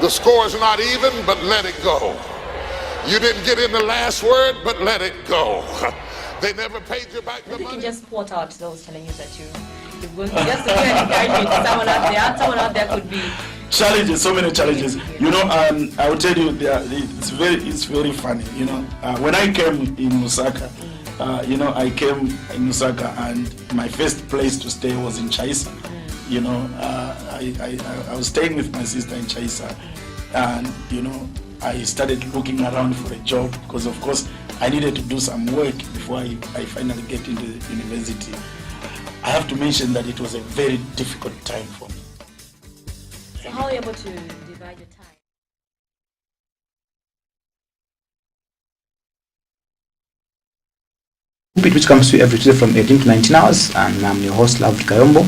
The score is not even, but let it go. You didn't get in the last word, but let it go. They never paid you back the money. You can just put out those challenges that you're going to just to encourage someone out there could be challenges, so many challenges. You know, I will tell you, it's very funny. You know, when I came in Lusaka, I came in Lusaka, and my first place to stay was in Chaisa. You know, I was staying with my sister in Chaisa, and I started looking around for a job because, of course, I needed to do some work before I finally get into the university. I have to mention that it was a very difficult time for me. So how are you able to divide your time? Pulpit, which comes to you every Tuesday from 18 to 19 hours, and I'm your host, lovely Kayombo.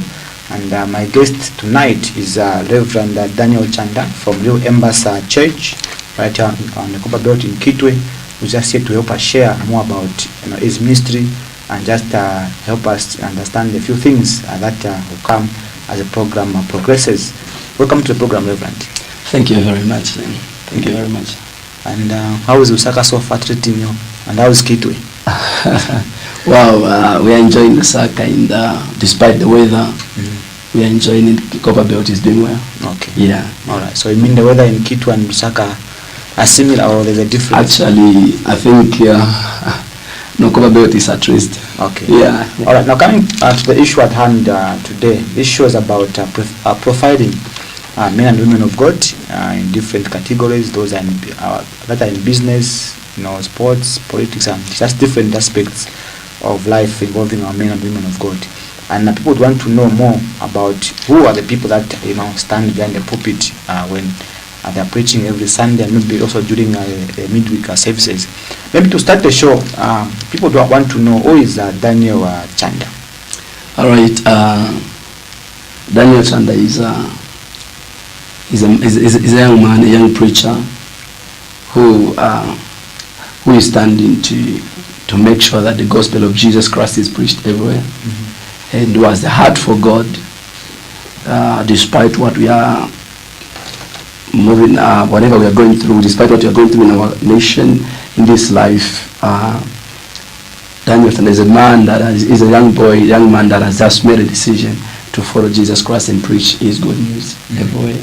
And my guest tonight is Reverend Daniel Chanda from Real Embassy Church, right here on the Copper Belt in Kitwe, who's just here to help us share more about his ministry and just help us understand a few things that will come as the program progresses. Welcome to the program, Reverend. Thank you very much. Thank you very much. And how is Lusaka so far treating you? And how is Kitwe? Wow, we are enjoying Lusaka, and despite the weather, we are enjoying it. Copper Belt is doing well. Okay. Yeah. All right. So you mean the weather in Kitwe and Lusaka are similar, or there's a difference? Actually, I think Copper Belt is at least. Okay. Yeah. All right. Now coming to the issue at hand today, this show is about profiling men and women of God in different categories. Those are that are in business, sports, politics, and just different aspects of life involving our men and women of God. And people would want to know more about who are the people that stand behind the pulpit when they're preaching every Sunday, and maybe also during midweek services. Maybe to start the show, people do want to know who is Daniel Chanda. All right, Daniel Chanda is a young man, a young preacher who is standing to make sure that the gospel of Jesus Christ is preached everywhere, and who has the heart for God, despite what we are moving, whatever we are going through, despite what we are going through in our nation, in this life. Daniel Chanda is a man that is a young man that has just made a decision to follow Jesus Christ and preach his good news everywhere.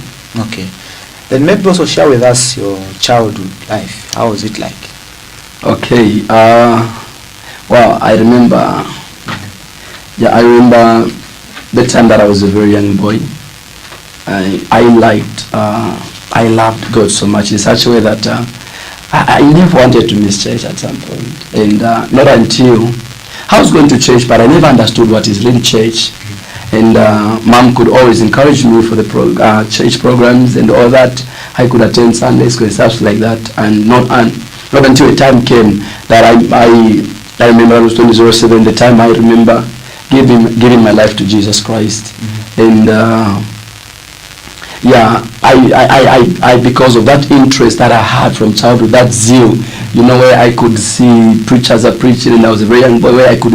Okay. Then maybe also share with us your childhood life. How was it like? Okay. Well, I remember the time that I was a very young boy. I loved God so much in such a way that I never wanted to miss church at some point. And not until I was going to church, but I never understood what is really church. And Mom could always encourage me for the church programs and all that. I could attend Sunday school and stuff like that. And not until a time came that I remember I was 2007, the time I remember giving my life to Jesus Christ. And I because of that interest that I had from childhood, that zeal, where I could see preachers are preaching, and I was a very young boy, where I could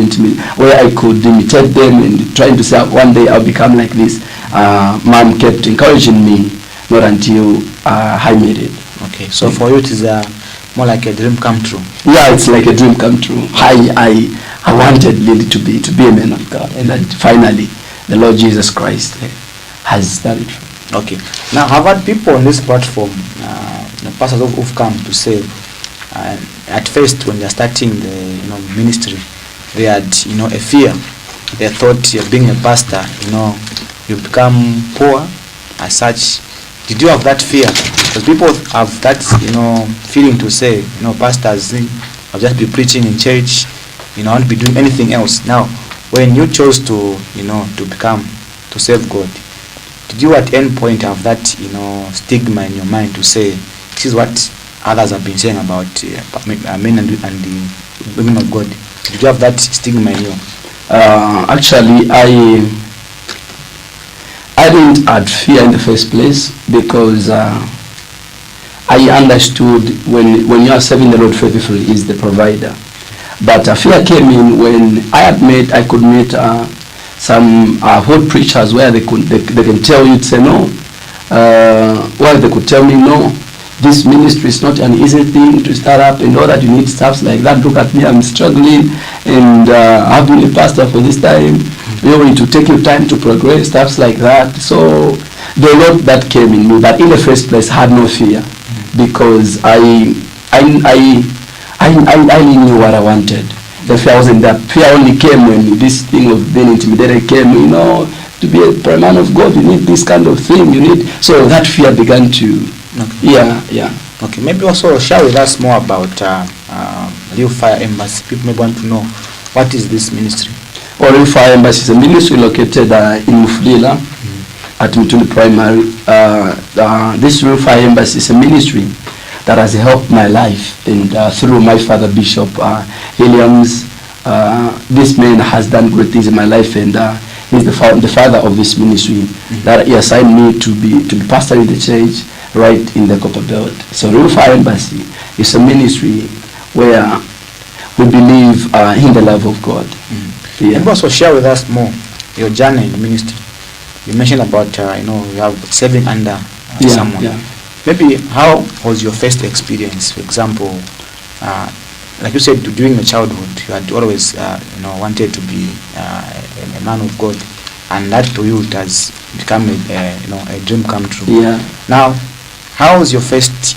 imitate them and trying to say one day I'll become like this. Mom kept encouraging me, not until I made it. Okay, so for you it is more like a dream come true. Yeah, it's like a dream come true. I wanted really to be a man of God, and then finally the Lord Jesus Christ has done it. Okay. Now, I've had people on this platform, pastors who've come to say, at first when they're starting the ministry, they had a fear. They thought being a pastor, you become poor as such. Did you have that fear? Because people have that feeling to say, pastors, I'll just be preaching in church, I won't be doing anything else. Now, when you chose to serve God, did you at any point have that stigma in your mind to say, this is what others have been saying about men and the women of God? Did you have that stigma in you? Actually, I didn't have fear in the first place, because I understood when you are serving the Lord faithfully, is the provider. But fear came in when I could meet some whole preachers where they can tell you to say, no, Well, they could tell me, no, this ministry is not an easy thing to start up, and all that you need stuff like that. Look at me, I'm struggling, and I've been a pastor for this time. You know, it will take you time to progress, stuff like that. So the lot that came in me, but in the first place, I had no fear, because I knew what I wanted. The fear wasn't there. Fear only came when this thing of being intimidated came. You know, to be a man of God, you need this kind of thing. You need, so that fear began to. Okay. Yeah. Okay, maybe also share with us more about Real Fire Embassy. People may want to know, what is this ministry? Well, Real Fire Embassy is a ministry located in Mufulira at Mutuli Primary. This Real Fire Embassy is a ministry that has helped my life, and through my father, Bishop Williams, this man has done great things in my life, and he's the father of this ministry that he assigned me to be pastor in the church right in the Copper Belt. So Real Fire Embassy is a ministry where we believe in the love of God. Can you also share with us more your journey in ministry? You mentioned about you have serving under someone. Yeah. Maybe how was your first experience? For example, like you said, during your childhood, you had always wanted to be a man of God, and that to you it has become a dream come true. Yeah. Now, how was your first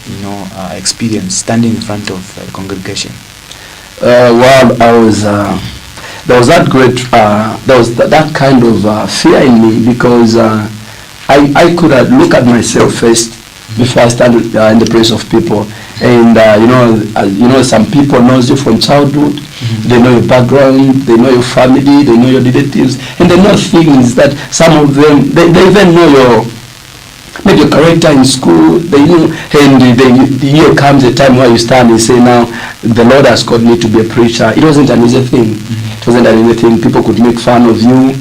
experience standing in front of a congregation? Well, I was there was that great there was that kind of fear in me, because I could look at myself first before I stand in the presence of people. And some people knows you from childhood. They know your background, they know your family, they know your relatives, and they know things that some of them they even know your character in school. They know, and here comes a time where you stand and say, now the Lord has called me to be a preacher. It wasn't an easy thing. It wasn't an easy thing. People could make fun of you.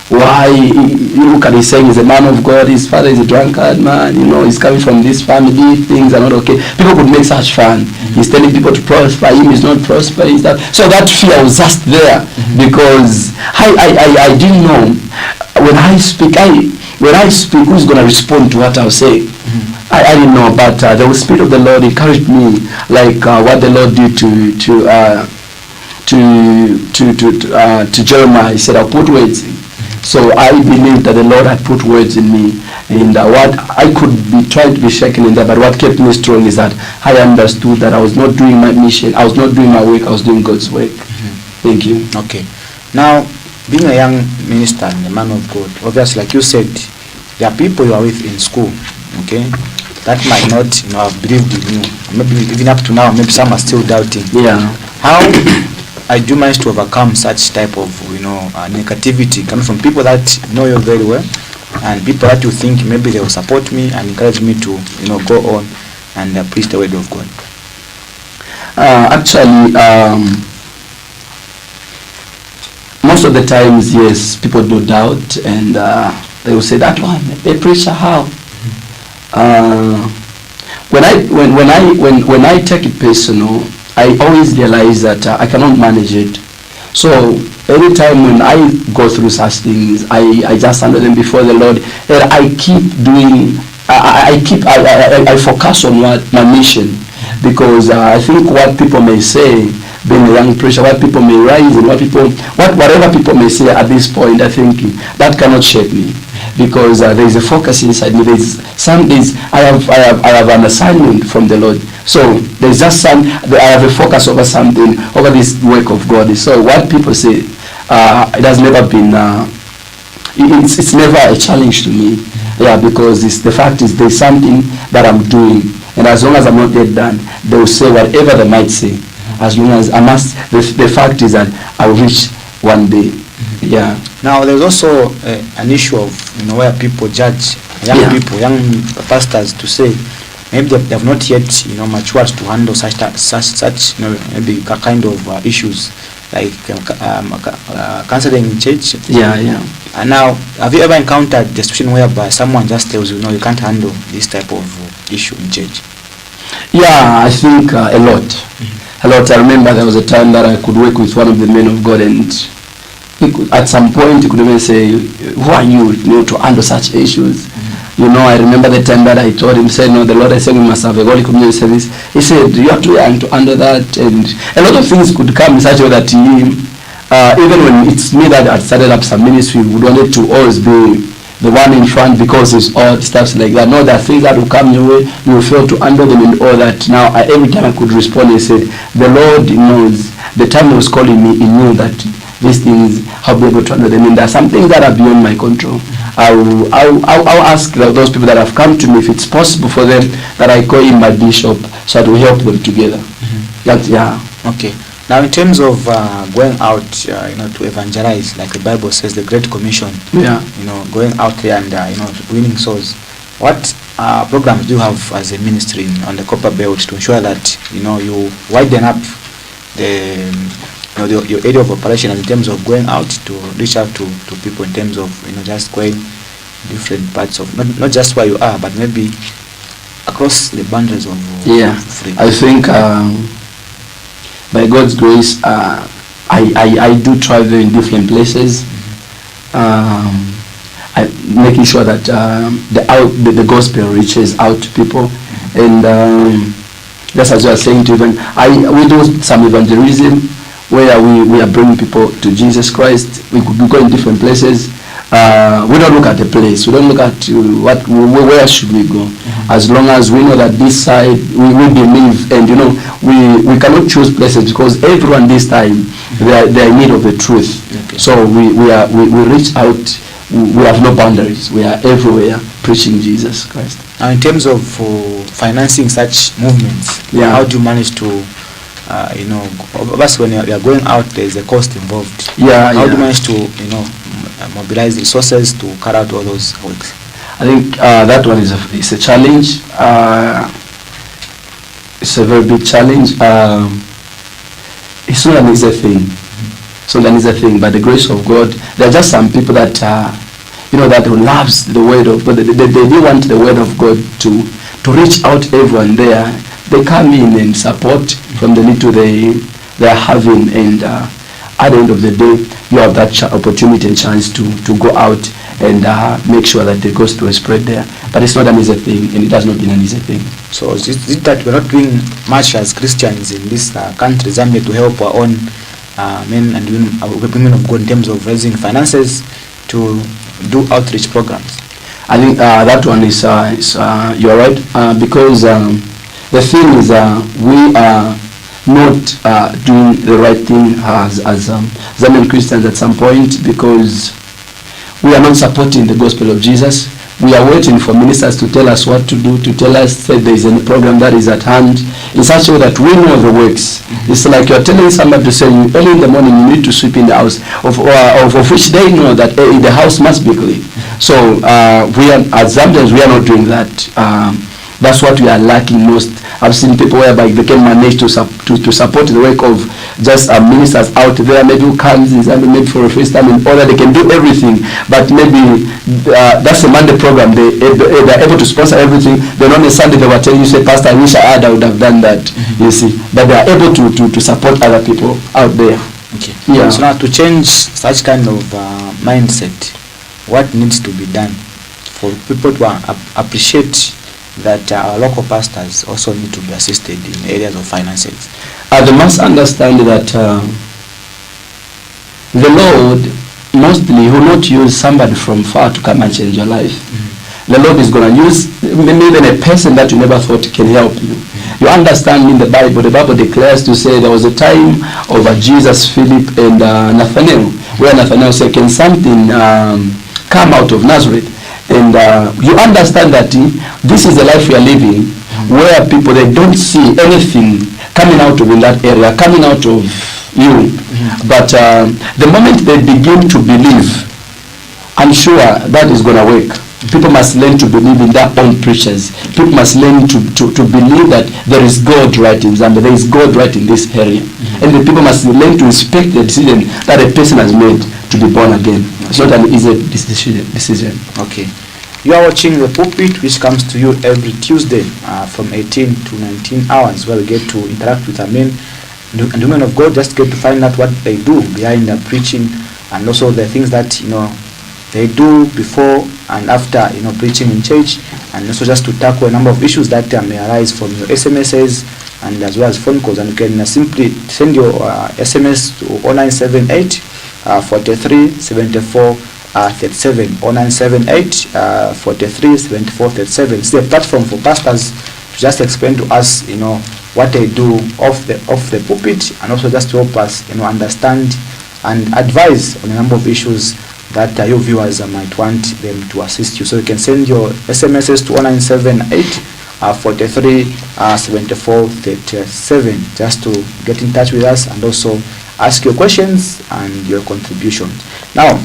Why you look at him saying he's a man of God, his father is a drunkard man, he's coming from this family, things are not okay. People could make such fun. He's telling people to prosper, him is not prospering. So that fear was just there, because I didn't know when I speak, who's going to respond to what I'll say. I didn't know, but the Spirit of the Lord encouraged me, like what the Lord did to Jeremiah. He said, I'll put words in. So I believe that the Lord had put words in me, and what I could be trying to be shaken in there, but what kept me strong is that I understood that I was not doing my mission, I was not doing my work, I was doing God's work. Thank you. Okay. Now, being a young minister and a man of God, obviously, like you said, there are people you are with in school, okay, that might not have believed in you. Maybe even up to now, maybe some are still doubting. Yeah. How I do manage to overcome such type of negativity coming from people that know you very well, and people that you think maybe they will support me and encourage me to go on and preach the word of God? Actually, most of the times, yes, people do doubt, and they will say, that one, a preacher, how? When I take it personal, I always realize that I cannot manage it. So every time when I go through such things, I just handle them before the Lord, and I keep doing. I focus on what my mission, because I think what people may say, being a young preacher, what people may rise and whatever people may say at this point, I think that cannot shake me, because there is a focus inside me. I have an assignment from the Lord. So there's just I have a focus over something, over this work of God. So what people say, it has never been, it's never a challenge to me. Yeah, because the fact is there's something that I'm doing, and as long as I'm not yet done, they will say whatever they might say. As long as I must, the fact is that I'll reach one day. Yeah. Now there's also an issue of where people judge young pastors to say maybe they have not yet matured to handle such maybe kind of issues like counseling in church. Yeah. And now, have you ever encountered the situation whereby someone just tells you, no, you can't handle this type of issue in church? Yeah, I think a lot. A lot. I remember there was a time that I could work with one of the men of God, and at some point he could even say, who are you, to handle such issues? I remember the time that I told him, said, no, the Lord, I said we must have a Holy Communion service. He said, you are too young to handle that. And a lot of things could come in such a way that even when it's me that had started up some ministry, we wanted to always be the one in front because it's all stuff like that. No, there are things that will come your way, you will fail to handle them and all that. Now, every time I could respond, he said, the Lord knows. The time he was calling me, he knew that these things, I'll be able to handle them. And there are some things that are beyond my control. I'll ask those people that have come to me if it's possible for them that I call in my bishop so that we help them together. Yeah. Okay. Now, in terms of going out, to evangelize, like the Bible says, the Great Commission. Yeah. Going out there and winning souls. What programs do you have as a ministry on the Copper Belt to ensure that you widen up your area of operation in terms of going out to reach out to people in terms of just going different parts of not just where you are, but maybe across the boundaries of Africa? I think by God's grace, I do travel in different places, making sure that the gospel reaches out to people, and just as you are saying, we do some evangelism where we are bringing people to Jesus Christ. We go in different places. We don't look at the place. We don't look at where should we go. As long as we know that this side we believe, and we cannot choose places because everyone this time they are in need of the truth. Okay. So we reach out. We have no boundaries. We are everywhere preaching Jesus Christ. Now, in terms of financing such movements, how do you manage to obviously when you are going out, there is a cost involved. How do you manage to mobilize resources to carry out all those works? I think that one is a challenge. It's a very big challenge. It's not an easy thing. It's not an easy thing. By the grace of God, there are just some people that that loves the word of God. They do want the word of God to reach out everyone there. They come in and support from the little they are having, and at the end of the day, you have that opportunity and chance to go out and make sure that the gospel is spread there. But it's not an easy thing, and it has not been an easy thing. So is it that we're not doing much as Christians in this country, Zambia, to help our own men and women of God in terms of raising finances to do outreach programs? I think that one is you're right, because the thing is we are not doing the right thing as Zambian Christians at some point, because we are not supporting the gospel of Jesus. We are waiting for ministers to tell us what to do, to tell us that there is a program that is at hand, in such a way that we know the works. It's like you're telling somebody to say, early in the morning you need to sweep in the house, of which they know that the house must be clean. So we are, as Zambians, we are not doing that. That's what we are lacking most. I've seen people whereby they can manage to support the work of just ministers out there, maybe who comes in Zambia maybe for a first time in order they can do everything, but maybe that's a Monday program. They're able to sponsor everything. Then on a Sunday they were telling you, say, Pastor, I wish I would have done that. You see, but they are able to support other people out there. Okay. Yeah. So now to change such kind of mindset, what needs to be done for people to appreciate that our local pastors also need to be assisted in areas of finances? They must understand that the Lord mostly will not use somebody from far to come and change your life. The Lord is going to use maybe even a person that you never thought can help you. You understand, in the Bible declares to say there was a time of Jesus, Philip, and Nathanael, where Nathanael said, can something come out of Nazareth? And you understand that this is the life we are living, where people, they don't see anything coming out of in that area, coming out of you. But the moment they begin to believe, I'm sure that is going to work. People must learn to believe in their own preachers. People must learn to believe that there is God right in Zambia, there is God right in this area. And the people must learn to respect the decision that a person has made to be born again. It's not an easy decision. Okay. You are watching The Pulpit, which comes to you every Tuesday from 18 to 19 hours, where we get to interact with our men and women of God, just get to find out what they do behind the preaching and also the things that they do before and after preaching in church, and also just to tackle a number of issues that may arise from your SMSs and as well as phone calls. And you can simply send your SMS to 0978 43 74 37 0978 43 74 37. It's a platform for pastors to just explain to us what they do off the pulpit, and also just to help us understand and advise on a number of issues that your viewers might want them to assist you. So you can send your SMSs to 0978 43 74 37 just to get in touch with us and also ask your questions and your contributions. Now,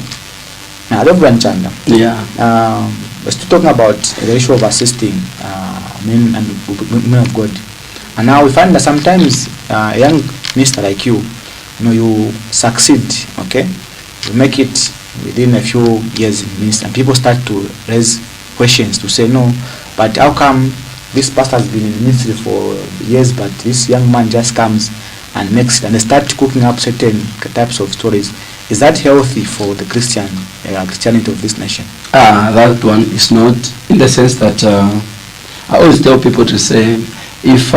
Reverend Chanda, we're still talking about the issue of assisting men and women of God, and now we find that sometimes a young minister like you you succeed, okay, you make it within a few years in ministry, and people start to raise questions to say, no, but how come this pastor has been in ministry for years, but this young man just comes and makes it, and they start cooking up certain types of stories. Is that healthy for the Christianity of this nation? That one is not, in the sense that I always tell people to say, if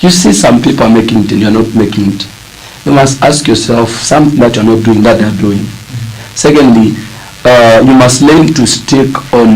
you see some people are making it and you're not making it, you must ask yourself something that you're not doing that they're doing. Secondly, you must learn to stick on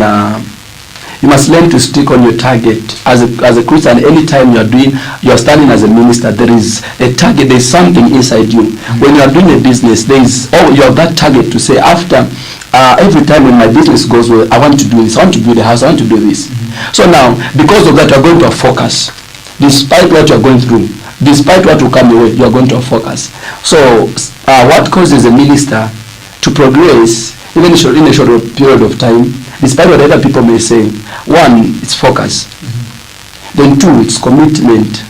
your target. As a Christian, anytime you are standing as a minister, there is a target, there is something inside you. When you are doing a business, you have that target to say, after every time when my business goes well, I want to do this, I want to build a house, I want to do this. So now, because of that, you are going to focus. Despite what you are going through, despite what will come your way, you are going to focus. So what causes a minister to progress, even in a short period of time, despite what other people may say? One, it's focus. Then two, it's commitment.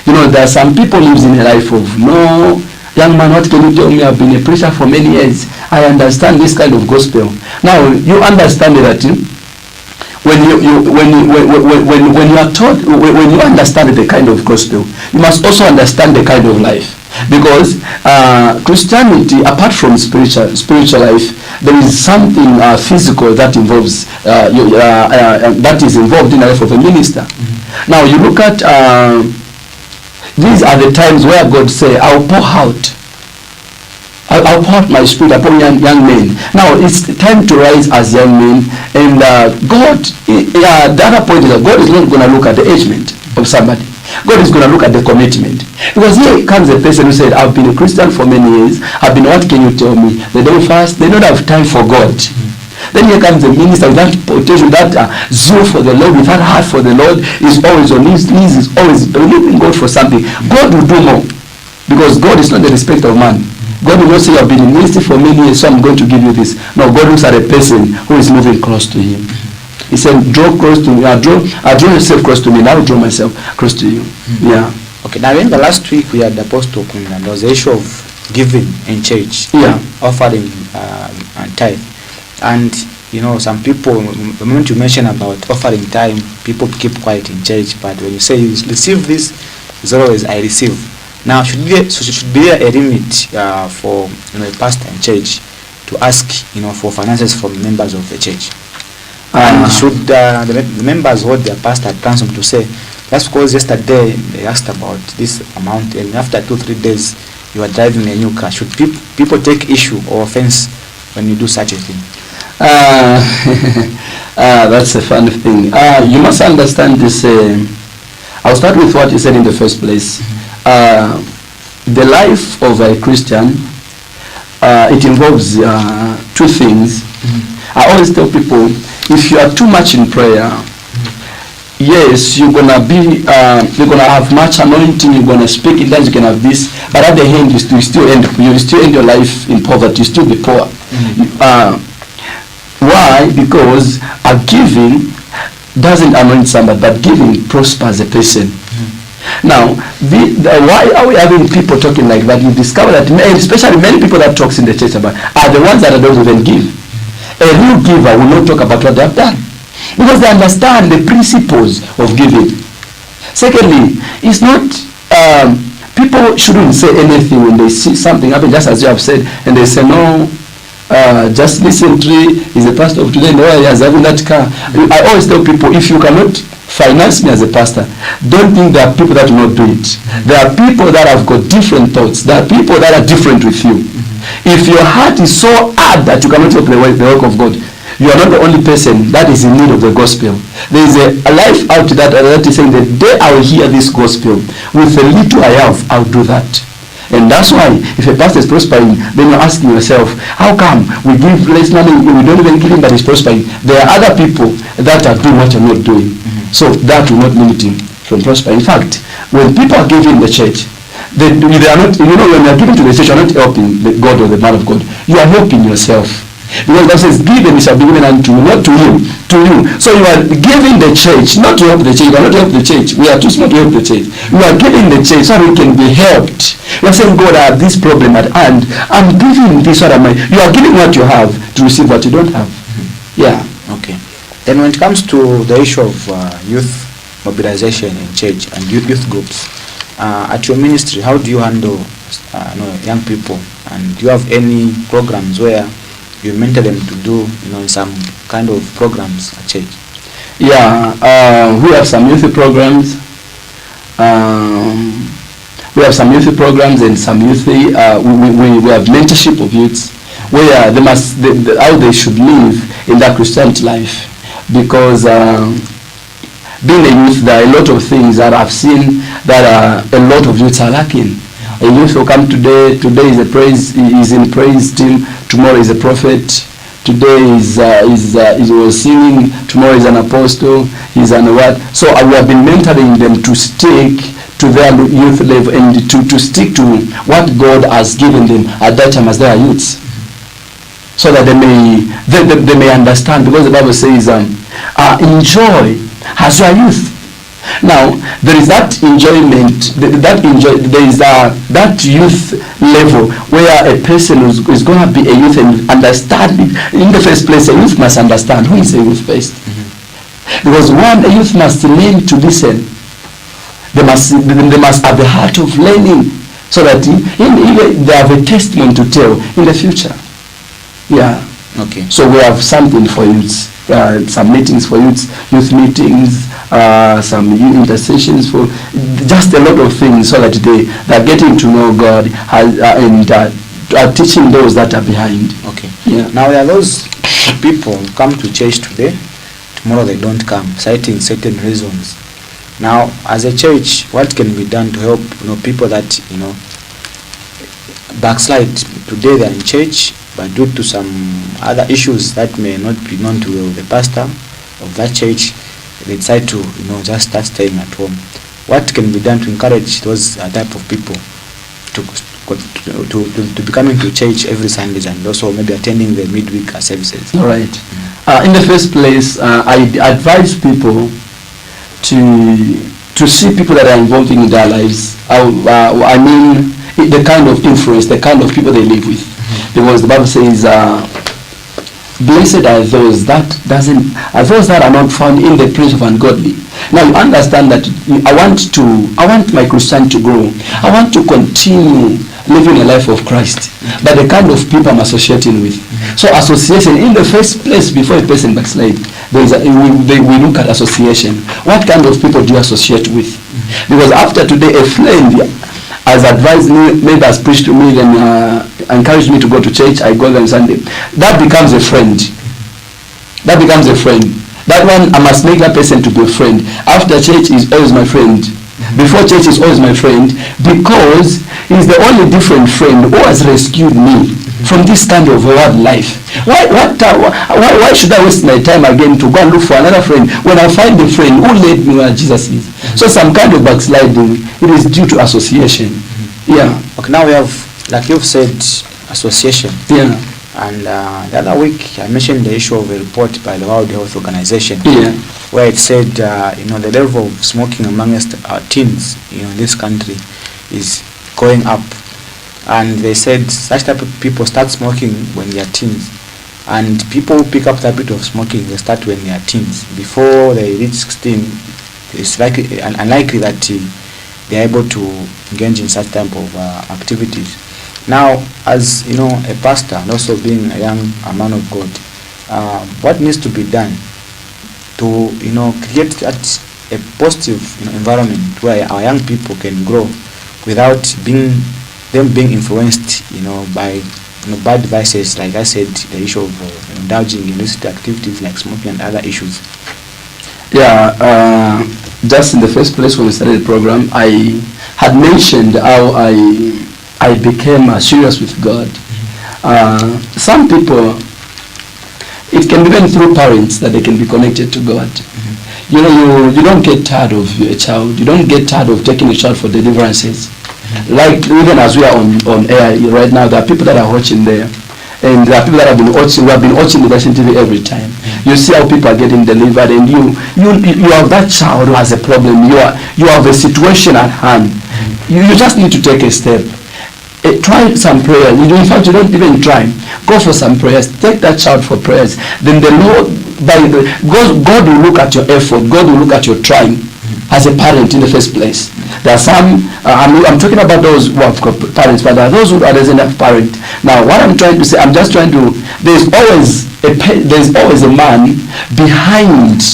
There are some people lives in a life of, no, young man, what can you tell me? I've been a preacher for many years. I understand this kind of gospel. Now, you understand that when you are taught, when you understand the kind of gospel, you must also understand the kind of life. Because Christianity, apart from spiritual life, there is something physical that involves that is involved in the life of a minister. Now you look at these are the times where God say, I'll pour out my spirit upon young men. Now it's time to rise as young men, and God, the other point is that God is not going to look at the agement of somebody. God is going to look at the commitment. Because here comes a person who said, I've been a Christian for many years, what can you tell me? They don't fast, they don't have time for God. Then here comes a minister with that potential, that zeal for the Lord, with that heart for the Lord, is always on his knees, is always believing God for something. God will do more, because God is not the respecter of man. God will not say, I've been in ministry for many years, so I'm going to give you this. No, God looks at a person who is moving close to him. He said, draw close to me. I draw yourself close to me, and I will draw myself close to you. Yeah. Okay, now in the last week we had the Apostle Kunda. There was the issue of giving in church, offering and tithe. And some people, the moment you mention about offering time, people keep quiet in church. But when you say you receive this, it's always I receive. Now should be a limit for a pastor in church to ask for finances from members of the church? And should the members hold their pastor at ransom to say, that's because yesterday they asked about this amount, and after 2-3 days you are driving a new car? Should people take issue or offense when you do such a thing? That's a funny thing. You must understand this. I'll start with what you said in the first place. The life of a Christian, it involves two things. I always tell people, if you are too much in prayer, yes, you're gonna have much anointing, you're gonna speak in tongues, you can have this, but at the end you still end your life in poverty, you still be poor. Why? Because a giving doesn't anoint somebody, but giving prospers a person. Now, why are we having people talking like that? You discover that, especially many people that talks in the church about are the ones that don't even give. A real giver will not talk about what they have done, because they understand the principles of giving. Secondly, it's not people shouldn't say anything when they see something happen, just as you have said, and they say, no, just recently is the pastor of today, no, he has having that car. I always tell people, if you cannot finance me as a pastor, don't think there are people that will not do it. There are people that have got different thoughts. There are people that are different with you. If your heart is so hard that you cannot help the work of God, you are not the only person that is in need of the gospel. There is a life out that is saying, the day I will hear this gospel, with the little I have, I'll do that. And that's why, if a pastor is prospering, then you're asking yourself, how come we give less money, we don't even give him, but he's prospering? There are other people that are doing what you're not doing. So that will not limit him from prospering. In fact, when people are giving the church, they are not, when you are giving to the church, you are not helping the God or the man of God. You are helping yourself. Because God says, give and it shall be given unto you, not to you, to you. So you are giving the church, not to help the church. You are not help the church. We are too small to help the church. You are giving the church so we can be helped. You are saying, God, I have this problem at hand. I'm giving this, what am I? You are giving what you have to receive what you don't have. Yeah. Okay. Then when it comes to the issue of youth mobilization in church and youth groups, at your ministry, how do you handle young people? And do you have any programs where you mentor them to do some kind of programs at church? Yeah, we have some youth programs. We have some youth programs and some youth. We have mentorship of youths where they must how they should live in their Christian life. Because being a youth, there are a lot of things that I've seen that a lot of youths are lacking. A youth will come today is a praise, is in praise team, tomorrow is a prophet, today is was singing, tomorrow is an apostle, he's an what. So we have been mentoring them to stick to their youth level and to stick to what God has given them at that time as they are youths. So that they may understand, because the Bible says, enjoy as your youth. Now there is that enjoyment, there is that youth level where a person is going to be a youth and understand it. In the first place, a youth must understand who is a youth first. Because a youth must learn to listen. They must have the heart of learning, so that they have a testimony to tell in the future. Yeah. Okay. So we have something for youths, some meetings for youths, youth meetings, some youth intercessions for just a lot of things, so that they are getting to know God and are teaching those that are behind. Okay. Yeah. Now there are those people who come to church today, tomorrow they don't come, citing certain reasons. Now, as a church, what can be done to help people that backslide? Today they are in church, but due to some other issues that may not be known to the pastor of that church, they decide to just start staying at home. What can be done to encourage those type of people to be coming to church every Sundays and also maybe attending the midweek services? All right. In the first place, I advise people to see people that are involved in their lives. I mean, the kind of influence, the kind of people they live with. Because the Bible says, blessed are those that are not found in the place of ungodly. Now you understand that I want my Christian to grow. I want to continue living a life of Christ, but the kind of people I'm associating with. So association, in the first place, before a person backslide, we look at association. What kind of people do you associate with? Because after today, a friend has advised me, maybe has preached to me, then encouraged me to go to church, I go there on Sunday. That becomes a friend. That becomes a friend. That one, I must make that person to be a friend. After church is always my friend. Before church is always my friend, because he's the only different friend who has rescued me from this kind of world life. Why should I waste my time again to go and look for another friend when I find a friend who led me where Jesus is? So some kind of backsliding, it is due to association. Yeah. Okay, now we have, like you've said, association. Yeah. And the other week I mentioned the issue of a report by the World Health Organization, Yeah. where it said the level of smoking amongst our teens in this country is going up. And they said such type of people start smoking when they are teens, and people who pick up the habit of smoking, they start when they are teens. Before they reach 16, it's unlikely that they are able to engage in such type of activities. Now, as you know, a pastor and also being a man of God, what needs to be done to create that a positive environment where our young people can grow without being influenced by bad vices, like I said, the issue of indulging in illicit activities like smoking and other issues? Yeah, just in the first place when we started the program, I had mentioned how I became serious with God. Some people, it can be even through parents that they can be connected to God. You know, you don't get tired of a child. You don't get tired of taking a child for deliverances. Like even as we are on air right now, there are people that are watching there. And there are people that have been watching the Nation TV every time. You see how people are getting delivered, and you have that child who has a problem. You have a situation at hand. You just need to take a step. Try some prayers. In fact, you don't even try. Go for some prayers. Take that child for prayers. Then the Lord, God will look at your effort. God will look at your trying as a parent in the first place. There are some, I'm talking about those who have got parents, but there are those who doesn't have parent. Now, what I'm trying to say, there's always a man behind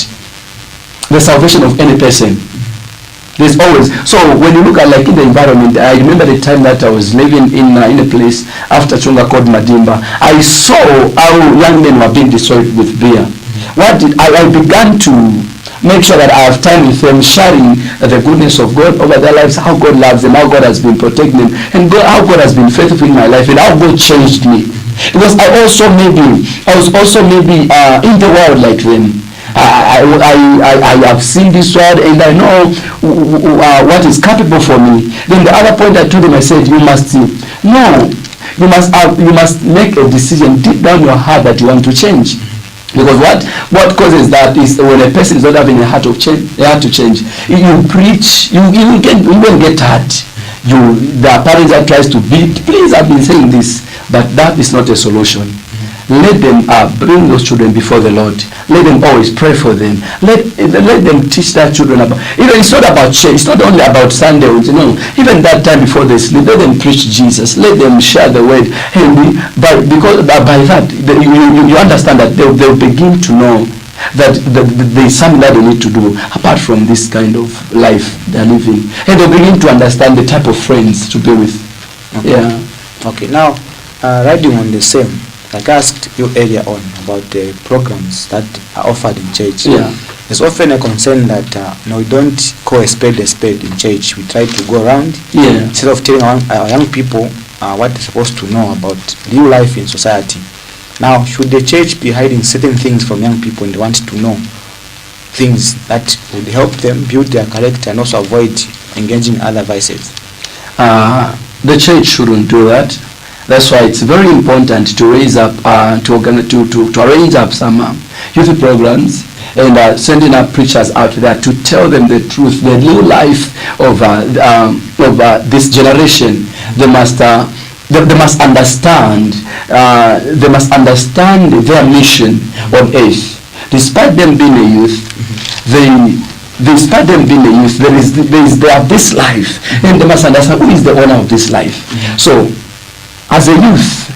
the salvation of any person. There's always. So when you look at like in the environment, I remember the time that I was living in a place after Chunga called Madimba. I saw how young men were being destroyed with beer. I began to make sure that I have time with them, sharing the goodness of God over their lives, how God loves them, how God has been protecting them, and how God has been faithful in my life, and how God changed me. Because I was also maybe in the world like them. I have seen this world and I know what is capable for me. Then the other point I told him, I said, you must make a decision deep down your heart that you want to change. Because what causes that is when a person is not having a heart to change. You preach, you will get hurt. The parents that tries to beat, please, I've been saying this, but that is not a solution. Let them bring those children before the Lord. Let them always pray for them. Let them teach their children about. It's not about church. It's not only about Sunday. Even that time before they sleep, let them preach Jesus. Let them share the word. And by that, you understand that they'll begin to know that there's something that they need to do apart from this kind of life they're living, and they'll begin to understand the type of friends to be with. Okay. Yeah. Okay. Now, riding on the same. Like I asked you earlier on about the programs that are offered in church. Yeah. There's often a concern that we don't call a spade in church. We try to go around instead of telling our young people what they're supposed to know about real life in society. Now, should the church be hiding certain things from young people and they want to know things that would help them build their character and also avoid engaging in other vices? The church shouldn't do that. That's why it's very important to raise up, to arrange up some youth programs and sending up preachers out there to tell them the truth, the new life of this generation. They must understand. They must understand their mission on earth. Despite them being a youth, they have this life, and they must understand who is the owner of this life. So, as a youth,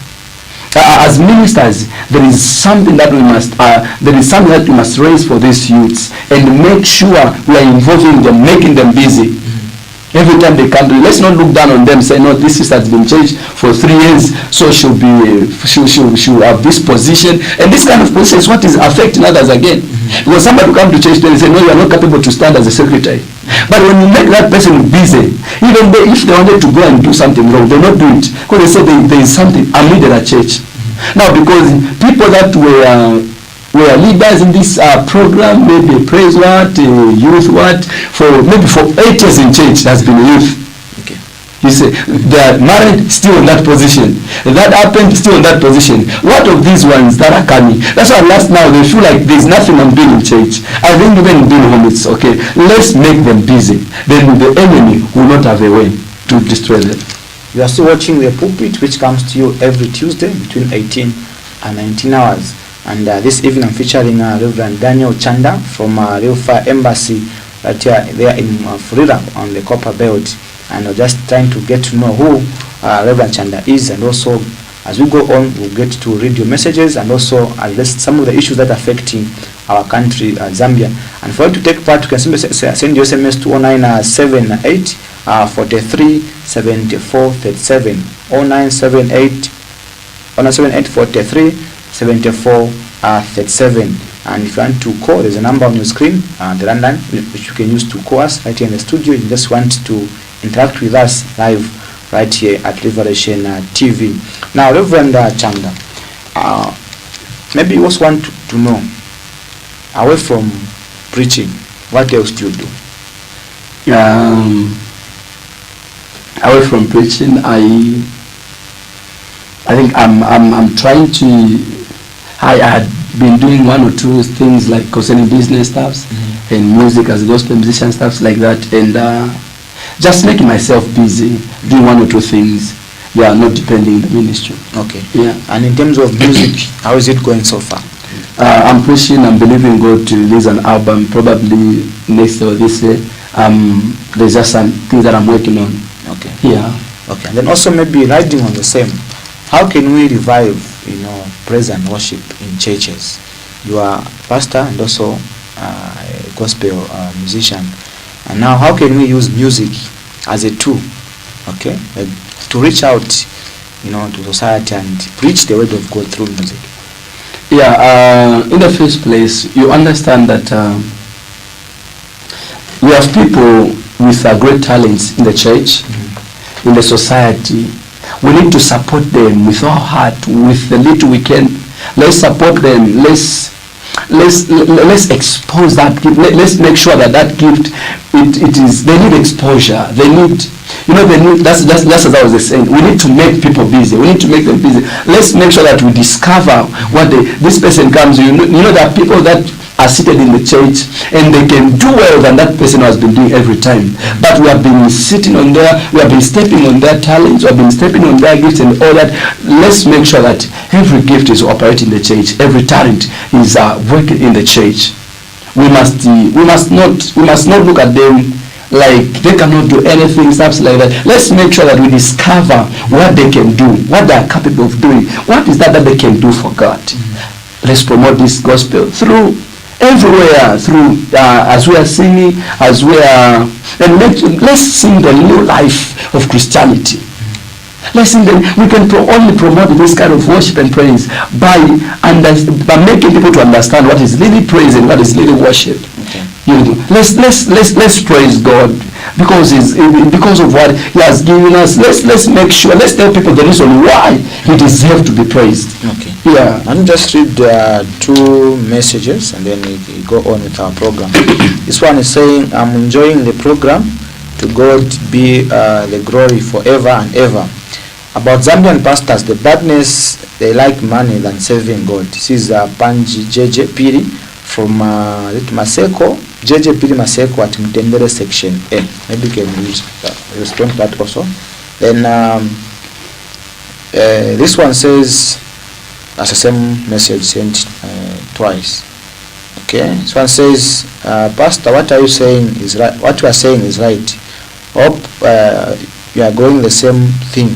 as ministers, there is something that we must raise for these youths and make sure we are involving them, making them busy. Every time they come to, let's not look down on them, say, no, this sister has been changed for 3 years, so she'll have this position. And this kind of position is what is affecting others again. Because somebody will come to church and say, no, you are not capable to stand as a secretary. But when you make that person busy, even if they wanted to go and do something wrong, they'll not do it. Because they say there is something I'm needed at church. Now, because people that were leaders in this program, maybe praise youth for 8 years in church has been youth. Okay. You say they are married, still in that position. That happened, still in that position. What of these ones that are coming? That's why last now they feel like there's nothing on being in church. I think even being home, it's okay. Let's make them busy. Then the enemy will not have a way to destroy them. You are still watching The Pulpit, which comes to you every Tuesday between 18 and 19 hours. And this evening I'm featuring Reverend Daniel Chanda from Real Fire Embassy right here. They are in Florida on the Copper Belt, and we're just trying to get to know who Reverend Chanda is, and also as we go on, we'll get to read your messages and also address some of the issues that are affecting our country, Zambia. And for you to take part, you can simply send your SMS to 0978 43 74 37, 0978 43 74 37. And if you want to call, there's a number on your screen, the landline, which you can use to call us right here in the studio. You just want to interact with us live right here at Liberation TV. Now, Reverend Chanda, maybe you also want to know, away from preaching, what else do you do? Away from preaching, I think I'm trying to. I had been doing one or two things like concerning business stuffs and music as a gospel musician, stuff like that, and just making myself busy doing one or two things. Not depending on the ministry. Okay. Yeah. And in terms of music, how is it going so far? I'm pushing. I'm believing God to release an album probably next or this year. There's just some things that I'm working on. Okay. Yeah. Okay. And then also maybe riding on the same, how can we revive, praise and worship in churches? You are pastor and also a gospel musician. And now how can we use music as a tool, okay, to reach out, to society and preach the word of God through music? Yeah, in the first place, you understand that we have people with great talents in the church, in the society. We need to support them with our heart, with the little we can. Let's support them. Let's expose that gift. Let's make sure that gift, it is, they need exposure. They need, they need, that's as I was saying, we need to make people busy. We need to make them busy. Let's make sure that we discover what this person comes. There are people that are seated in the church and they can do well than that person who has been doing every time. But we have been sitting on there, we have been stepping on their talents, we have been stepping on their gifts and all that. Let's make sure that every gift is operating in the church, every talent is working in the church. We must not look at them like they cannot do anything, stuff like that. Let's make sure that we discover what they can do, what they are capable of doing. What is that they can do for God? Let's promote this gospel through everywhere, through as we are singing, and let's sing the new life of Christianity. Let's sing we can only promote this kind of worship and praise by making people to understand what is really praise and what is really worship. Okay. Let's praise God because of what He has given us. Let's make sure. Let's tell people the reason why He deserves to be praised. Okay. Yeah. I'm just read two messages and then we go on with our program. This one is saying, I'm enjoying the program. To God be the glory forever and ever. About Zambian pastors, the badness, they like money than serving God. This is Panji JJ Piri from Maseko. JJ Piri Maseko at Mtendere section A. Maybe you can respond to that also. Then this one says, that's the same message sent twice. Okay, this one says, Pastor, what are you saying is right? What you are saying is right. Hope you are going the same thing.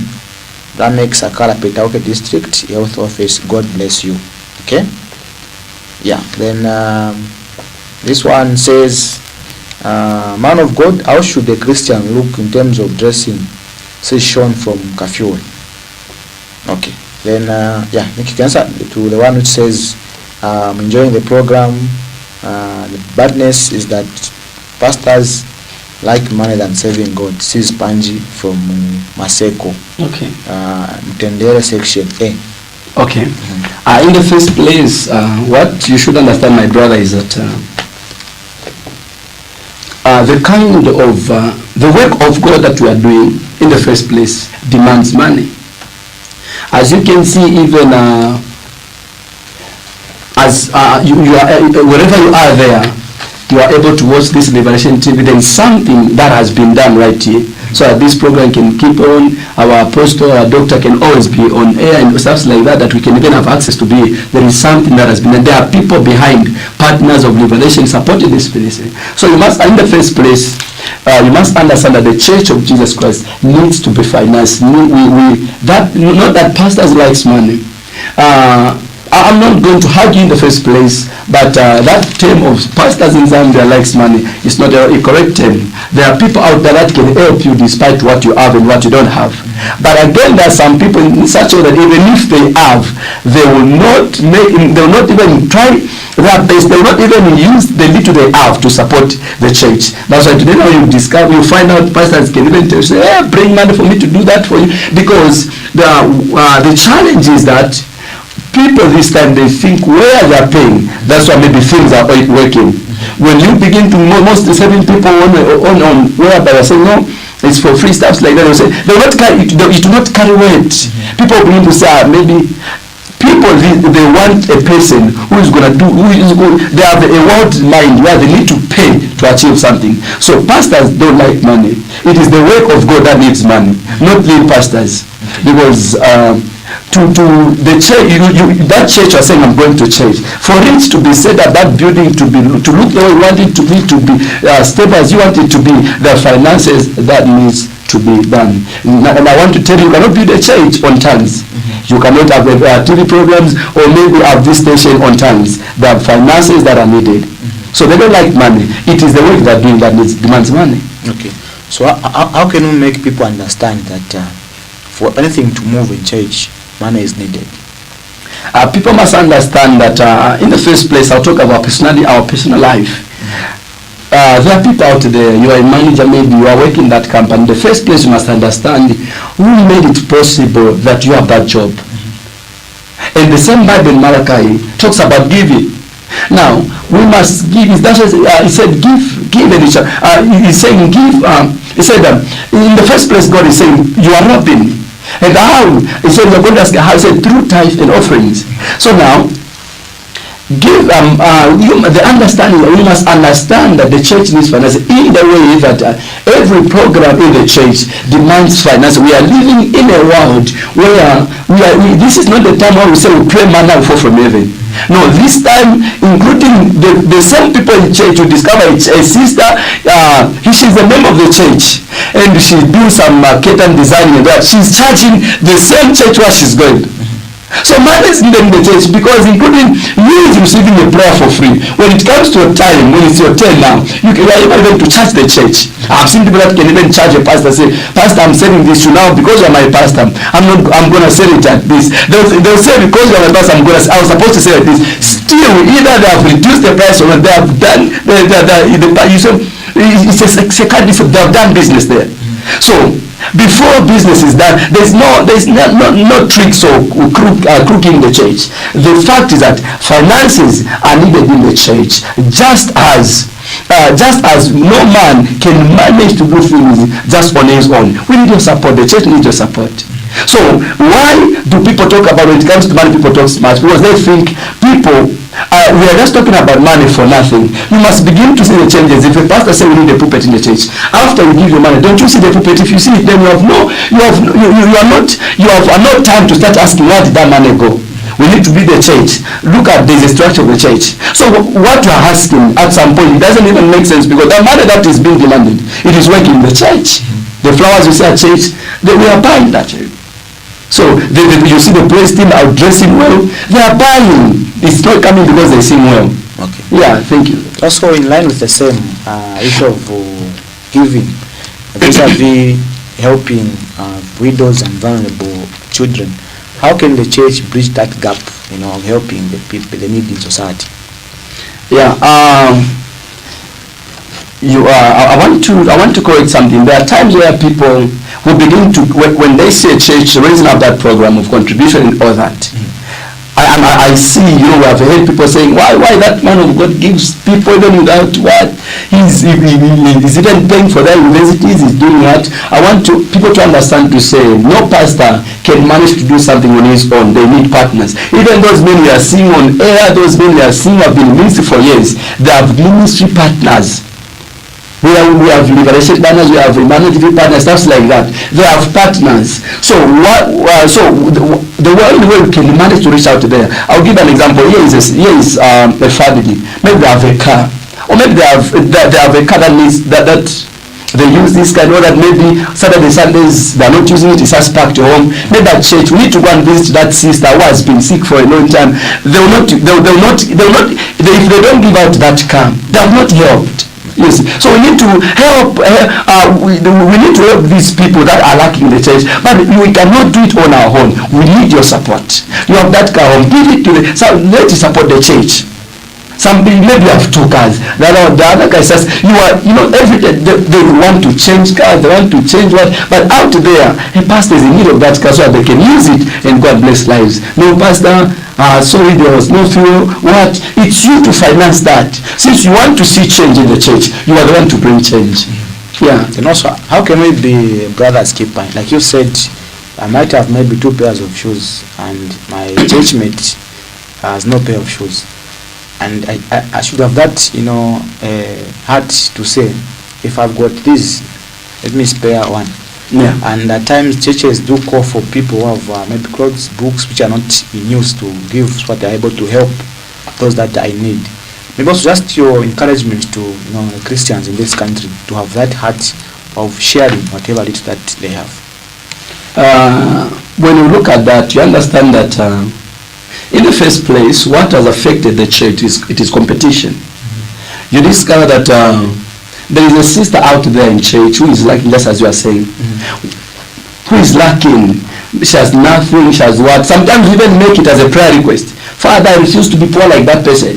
That makes Akara Petauke District Health Office. God bless you. Okay. Yeah. Then this one says, man of God, how should a Christian look in terms of dressing? Says Sean from Kafue. Okay. Then yeah, you can answer to the one which says, I'm enjoying the program. The badness is that pastors like money than serving God. This is Panji from Maseko. Okay. Mtendere section A. Okay. In the first place, what you should understand, my brother, is that the kind of the work of God that we are doing in the first place demands money. As you can see, even as you are wherever you are there, you are able to watch this Liberation TV. There is something that has been done right here so that this program can keep on, our apostle, our doctor can always be on air and stuff like that, that we can even have access to be. There is something that has been, and there are people behind, partners of liberation supporting this ministry. So you must, in the first place, you must understand that the Church of Jesus Christ needs to be financed. Not that pastors likes money. I'm not going to argue in the first place, but that term of pastors in Zambia likes money is not a correct term. There are people out there that can help you despite what you have and what you don't have. But again, there are some people in such a way that even if they have, they will not even try their best. They will not even use the little they have to support the church. That's why today now you find out pastors can even tell you, say, hey, bring money for me to do that for you. Because the challenge is that people this time, they think where they are paying, that's why maybe things are working. When you begin to most serving people on whereby they're saying no, it's for free stuff like that, they say it will not carry weight. People begin to say maybe people they want a person who is going to do, they have a world mind where they need to pay to achieve something. So pastors don't like money. It is the work of God that needs money, not lead pastors. Because to the church, that church are saying I'm going to church. For it to be said that building to look the way you want it to be stable as you want it to be, the finances that needs to be done. And I want to tell you, you cannot build a church on tongues. You cannot have TV programs or maybe have this station on tongues. There are finances that are needed. So they don't like money. It is the work they're doing that demands money. Okay. So how can we make people understand that for anything to move in church, money is needed? People must understand that in the first place, I'll talk about our personal life. There are people out there, you are a manager, maybe you are working in that company. The first place you must understand who made it possible that you have that job. And the same Bible in Malachi talks about giving. Now, we must give. That's what he said, give and it shall. He's saying give. He said in the first place, God is saying, you are robbing. And how? He said, you're going to ask how? He said, through tithe and offerings. So now, give the understanding that we must understand that the church needs finance in the way that every program in the church demands finance. We are living in a world where this is not the time where we say we pray manna will fall from heaven. No, this time, including the same people in church, you discover a sister, she's a member of the church, and she doing some curtain designing and that. She's charging the same church where she's going. So money is needed in the church because including you is receiving a prayer for free. When it comes to a time, when it's your turn now, you are able to charge the church. I've seen people that can even charge a pastor, say, Pastor, I'm selling this to you now because you're my pastor. I'm going to sell it at this. They'll say because you're my pastor, I was supposed to sell it at this. Still, either they have reduced the price or they have done, it's a kind of, they have done business there. So, before business is done, there's no tricks or crooking the church. The fact is that finances are needed in the church, just as no man can manage to do things just on his own. We need your support. The church needs your support. So why do people talk about, when it comes to money, people talk much? Because they think we are just talking about money for nothing. You must begin to see the changes. If a pastor says we need a pulpit in the church, after you give your money, don't you see the pulpit? If you see it, then you have no time to start asking where did that money go. We need to be the church. Look at the structure of the church. So what you are asking at some point, it doesn't even make sense because the money that is being demanded, it is working in the church. The flowers you see at church, we are buying that church. So you see the praise team are dressing well. They are buying. It's not coming because they sing well. Okay. Yeah, thank you. Also in line with the same issue of giving, vis-a-vis helping widows and vulnerable children, how can the church bridge that gap, of helping the people, the needy in society? Yeah. I want to correct something. There are times where people who begin to, when they see a church raising up that program of contribution and all that, I see, we have heard people saying, why that man of God gives people even without what? He's even paying for their universities, he's doing what? I want people to understand, to say, no pastor can manage to do something on his own. They need partners. Even those men we are seeing on air, those men we are seeing have been in ministry for years. They have ministry partners. We have liberation partners, we have humanitarian partners, stuff like that. They have partners. So the only way we can manage to reach out there. I'll give an example. Here is a family. Maybe they have a car, or maybe they have a car that needs that they use this kind, or that maybe Saturday, Sundays they're not using it, it's just parked at home. Maybe at church we need to go and visit that sister who has been sick for a long time. If they don't give out that car, they have not helped. Yes. So we need to help. We need to help these people that are lacking in the church, but we cannot do it on our own. We need your support. You have that car home, give it to the. So let us support the church. Some people maybe have 2 cars. The other guy says, every day they want to change cars, they want to change what, but out there, a pastor is in need of that car so that they can use it and God bless lives. No pastor, sorry, there was no fuel. What? It's you to finance that. Since you want to see change in the church, you are the one to bring change. Yeah. And also, how can we be brothers keeper? Like you said, I might have maybe 2 pairs of shoes, and my churchmate has no pair of shoes. And I should have that, heart to say, if I've got this, let me spare one. Yeah. And at times churches do call for people who have maybe clothes, books which are not in use, to give so that they're able to help those that I need. Maybe also just your encouragement to the Christians in this country to have that heart of sharing whatever it is that they have. When you look at that, you understand that in the first place, what has affected the church is competition. Mm-hmm. You discover that there is a sister out there in church who is lacking, just as you are saying, who is lacking. She has nothing, she has what? Sometimes we even make it as a prayer request. Father, I refuse to be poor like that person.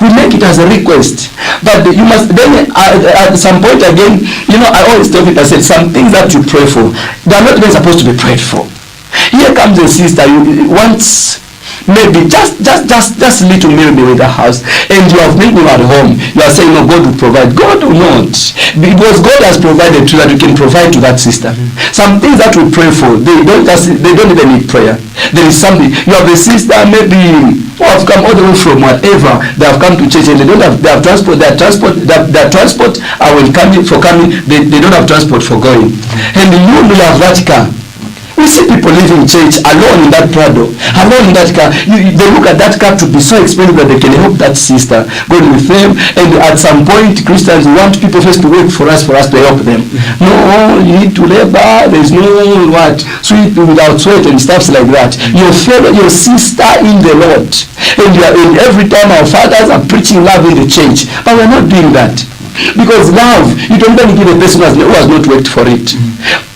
We make it as a request. But you must then at some point again, I always tell people, I said, some things that you pray for, they are not even supposed to be prayed for. Here comes a sister, you wants maybe just little meal in the house, and you have been at home. You are saying, no, God will provide. God will not, because God has provided to that you can provide to that sister. Some things that we pray for, they don't even need prayer. There is something. You have a sister maybe who have come all the way from whatever, they have come to church, and they have transport. Their transport when coming, they don't have transport for going, and you will have that car. We see people living in church alone in that Prado, alone in that car. They look at that car to be so expensive that they can help that sister, going with them. And at some point, Christians want people first to work for us to help them. No, you need to labor. There's no sweat without sweat and stuff like that. Your fellow, your sister in the Lord, and every time our fathers are preaching love in the church, but we're not doing that, because love, you don't even give a person who has not worked for it.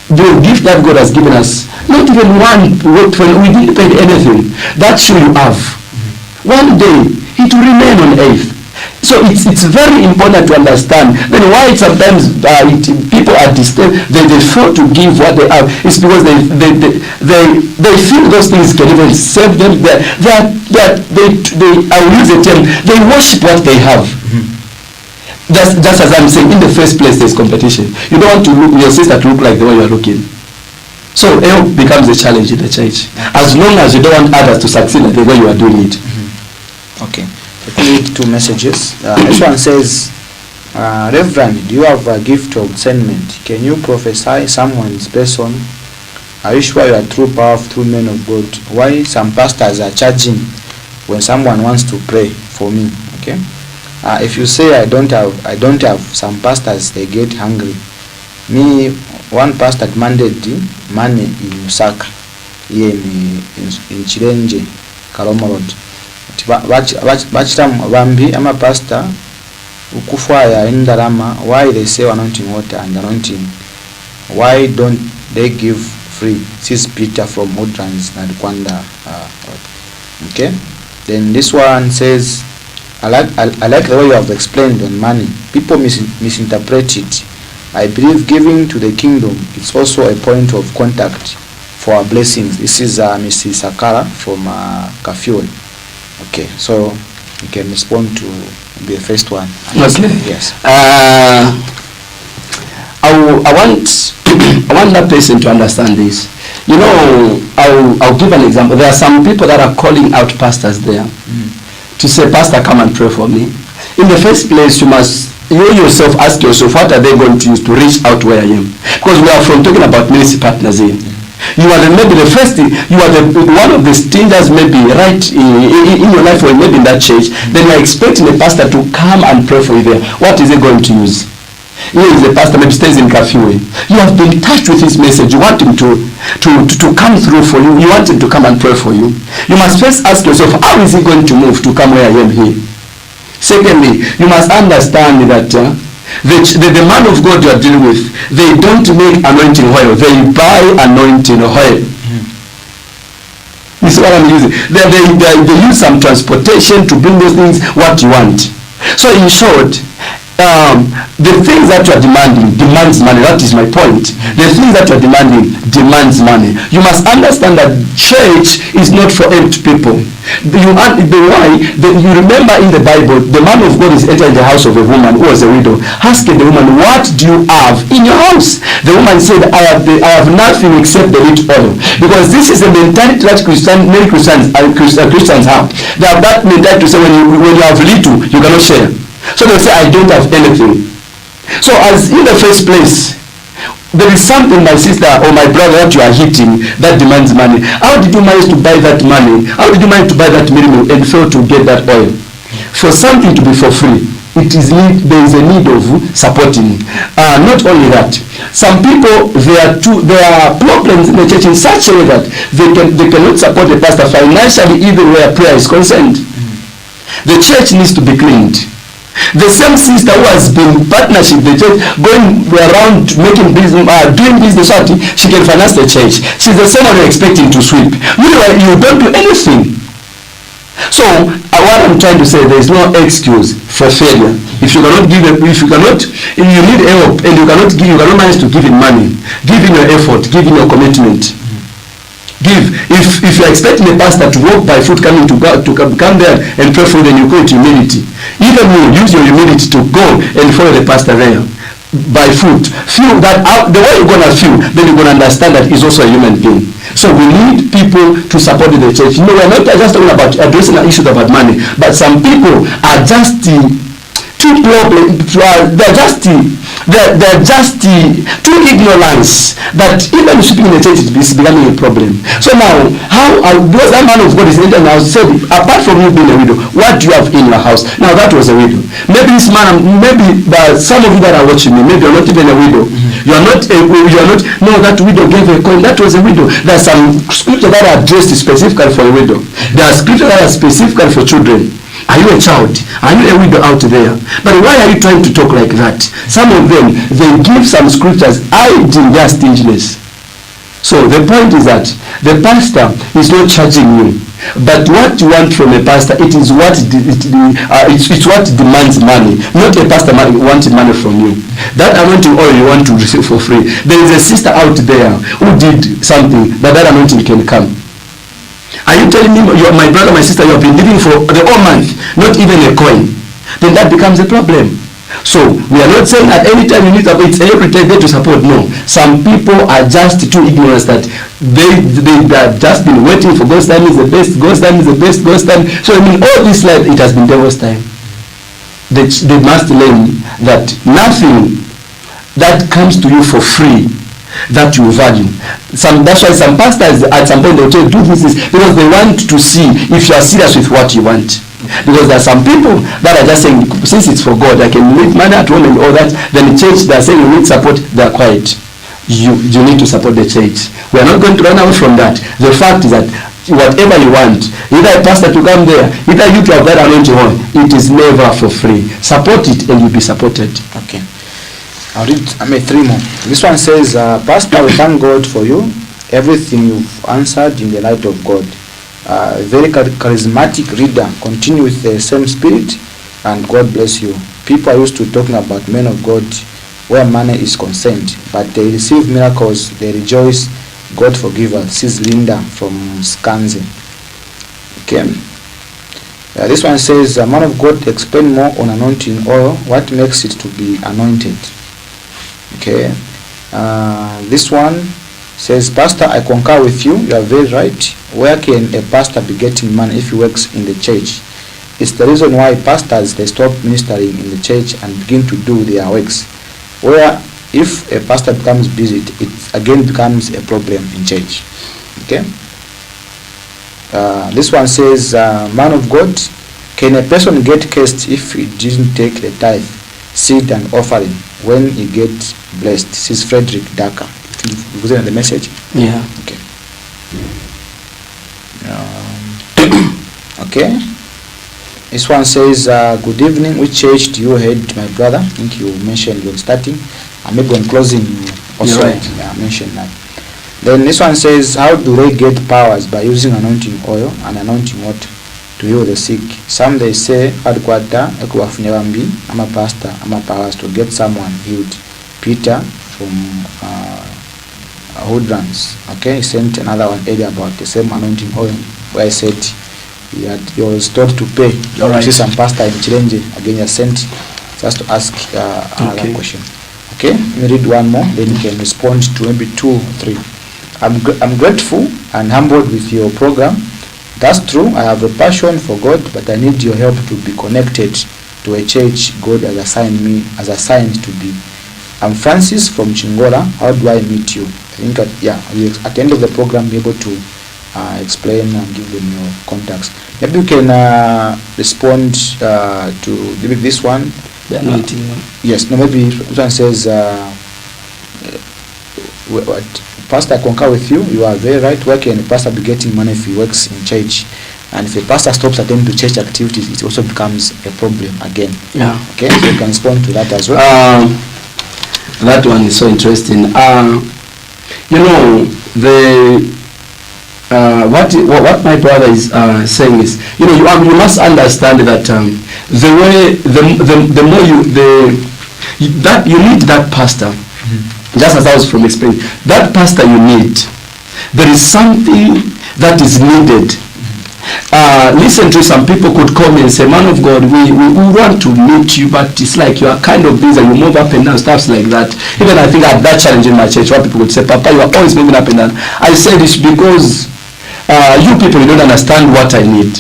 The gift that God has given us, not even one worked for it. We didn't pay anything. That shoe you have, one day it will remain on earth. So it's very important to understand. Then why sometimes people are disturbed, they fail to give what they have. It's because they feel those things can even save them. I will use the term, they worship what they have. Just as I'm saying, in the first place there's competition. You don't want your sister to look like the way you are looking. So help becomes a challenge in the church, as long as you don't want others to succeed the way you are doing it. Okay, let me read 2 messages. This one says, Reverend, do you have a gift of discernment? Can you prophesy someone's person? Are you sure you are true, powerful men of God? Why some pastors are charging when someone wants to pray for me? Okay. If you say I don't have, some pastors, they get hungry. Me, one pastor demanded money in Lusaka, here in Chirenje, Karomo Road. Bachitamu bambi ama pastor ukufaya indarama. Why they say anointing water and anointing? Why don't they give free? This is Peter from Woodlands and Chanda. Okay. Then this one says, I like the way you have explained on money. People misinterpret it. I believe giving to the kingdom is also a point of contact for our blessings. This is Mrs. Sakara from Kafiol. Okay, so you can respond to the first one. Okay. Yes. I want that person to understand this. I'll give an example. There are some people that are calling out pastors there to say, Pastor, come and pray for me. In the first place, you must you yourself ask yourself, what are they going to use to reach out where I am? Because we are from talking about ministry partners in. You are maybe the first, you are one of the stingers maybe right in your life or maybe in that church. Then you are expecting a pastor to come and pray for you there. What is he going to use? Here is a pastor maybe stays in Kafue. You have been touched with his message. You want him to come through for you. You want him to come and pray for you. You must first ask yourself, how is he going to move to come where I am here? Secondly, you must understand that the man of God you are dealing with, they don't make anointing oil. They buy anointing oil. You see what I'm using? They use some transportation to bring those things what you want. So in short, the things that you are demanding demands money. That is my point. The things that you are demanding demands money. You must understand that church is not for empty people. You remember in the Bible, the man of God is entering the house of a woman who was a widow. Asking the woman, what do you have in your house? The woman said, I have nothing except the little oil. Because this is the mentality that many Christians have. They have that mentality to say, when you have little, you cannot share. So they say, I don't have anything. So as in the first place, there is something, my sister or my brother, that you are hitting that demands money. How did you manage to buy that money? How did you manage to buy that minimum and fail to get that oil? For something to be for free, there is a need of supporting. Not only that, some people, there are problems in the church in such a way that they cannot support the pastor financially even where prayer is concerned. The church needs to be cleaned. The same sister who has been in partnership with the church, going around making business, doing business, she can finance the church. She's the same one you're expecting to sweep. Meanwhile, you don't do anything. So what I'm trying to say, there is no excuse for failure. If you need help and you cannot manage to give in money, give in your effort, give in your commitment. Give. If you're expecting a pastor to walk by foot coming to come there and pray for you, then you go into humility. Even you use your humility to go and follow the pastor there by foot. Feel that out, the way you're going to feel, then you're going to understand that he's also a human being. So we need people to support the church. We're not just talking about addressing issues about money, but some people are just they're just too ignorant that even speaking in the church is becoming a problem. So now, because that man of God is entering the house, said, apart from you being a widow, what do you have in your house? Now that was a widow. Maybe this man, some of you that are watching me, maybe you're not even a widow. You're not. No, that widow gave a coin. That was a widow. There are some scriptures that are addressed specifically for a widow. There are scriptures that are specifically for children. Are you a child? Are you a widow out there? But why are you trying to talk like that? Some of them, they give some scriptures hiding their stinginess. So the point is that the pastor is not charging you. But what you want from a pastor, it's what demands money. Not a pastor wanting money from you. That anointing oil you want to receive for free. There is a sister out there who did something that anointing can come. Are you telling me, my brother, my sister, you have been living for the whole month, not even a coin? Then that becomes a problem. So we are not saying at any time you need to, it's every time there to support. No. Some people are just too ignorant that they have just been waiting for God's time is the best, God's time is the best, God's time. So all this life, it has been devil's time. They must learn that nothing that comes to you for free that you value. That's why some pastors at some point they'll tell you do this because they want to see if you are serious with what you want. Because there are some people that are just saying, since it's for God, I can make money at home and all that. Then the church, they're saying you need support, they're quiet. You need to support the church. We are not going to run away from that. The fact is that whatever you want, either a pastor to come there, either you to have that anointing on, it is never for free. Support it and you'll be supported. Okay. I'll read 3 more. This one says, Pastor, we thank God for you. Everything you've answered in the light of God. Very charismatic reader. Continue with the same spirit and God bless you. People are used to talking about men of God where money is concerned, but they receive miracles, they rejoice, God forgive us. This is Linda from Skanzi. Okay. This one says, man of God, explain more on anointing oil. What makes it to be anointed? Okay. This one says, Pastor, I concur with you. You are very right. Where can a pastor be getting money if he works in the church? it's the reason why pastors, they stop ministering in the church and begin to do their works. Where if a pastor becomes busy, it again becomes a problem in church. Okay. This one says, man of God, can a person get cursed if he didn't take the tithe, seed and offering when he gets blessed? This is Frederick Daka. Was it in the message? Yeah. Okay. Okay. This one says, good evening. Which church do you head, my brother? I think you mentioned when starting. Maybe when closing you also mentioned that. Then this one says, how do they get powers? By using anointing oil and anointing water to heal the sick. Some they say, Adkwata, Ekuwafunyabambi, I'm a pastor, I'm a powers to get someone healed. Peter from Hoodrans. Okay, he sent another one earlier about the same anointing oil where I said he was told to pay. All right. See some pastor in Chilenje again, you sent just to ask another question. Okay, let me read one more, then you can respond to maybe 2 or 3. I'm grateful and humbled with your program. That's true. I have a passion for God, but I need your help to be connected to a church God has assigned to be. I'm Francis from Chingola. How do I meet you? I think at the end of the program, be able to explain and give them your contacts. Maybe you can respond to maybe this one. The anointing one. Yes. No. Maybe this one says, what? Pastor, I concur with you. You are very right. Where can a pastor be getting money if he works in church? And if a pastor stops attending to church activities, it also becomes a problem again. Yeah. Okay, so you can respond to that as well. That one is so interesting. You know, what my brother is saying is, you know, you must understand that the more you need that pastor. Just as I was from explaining, that pastor you need, there is something that is needed. Listen to some people could come and say, man of God, we want to meet you, but it's like you are kind of busy, you move up and down, stuff like that. Even I think I had that challenge in my church where people would say, Papa, you are always moving up and down. I said it's because you people, you don't understand what I need.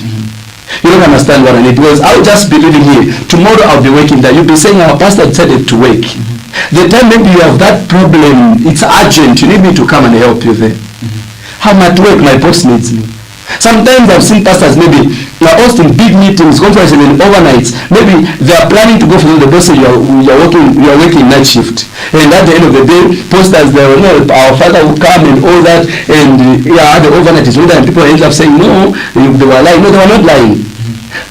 You don't understand what I need, because I'll just be living here. Tomorrow I'll be working there. You'll be saying our pastor decided to work. The time maybe you have that problem, it's urgent, you need me to come and help you there. I'm at work, my boss needs me. Sometimes I've seen pastors maybe you are hosting big meetings, conferences and overnights. Maybe they are planning to go for the boss say you are working night shift. And at the end of the day, pastors they will know our father will come and all that, and the overnight is over, and people end up saying no, they were lying. No, they were not lying.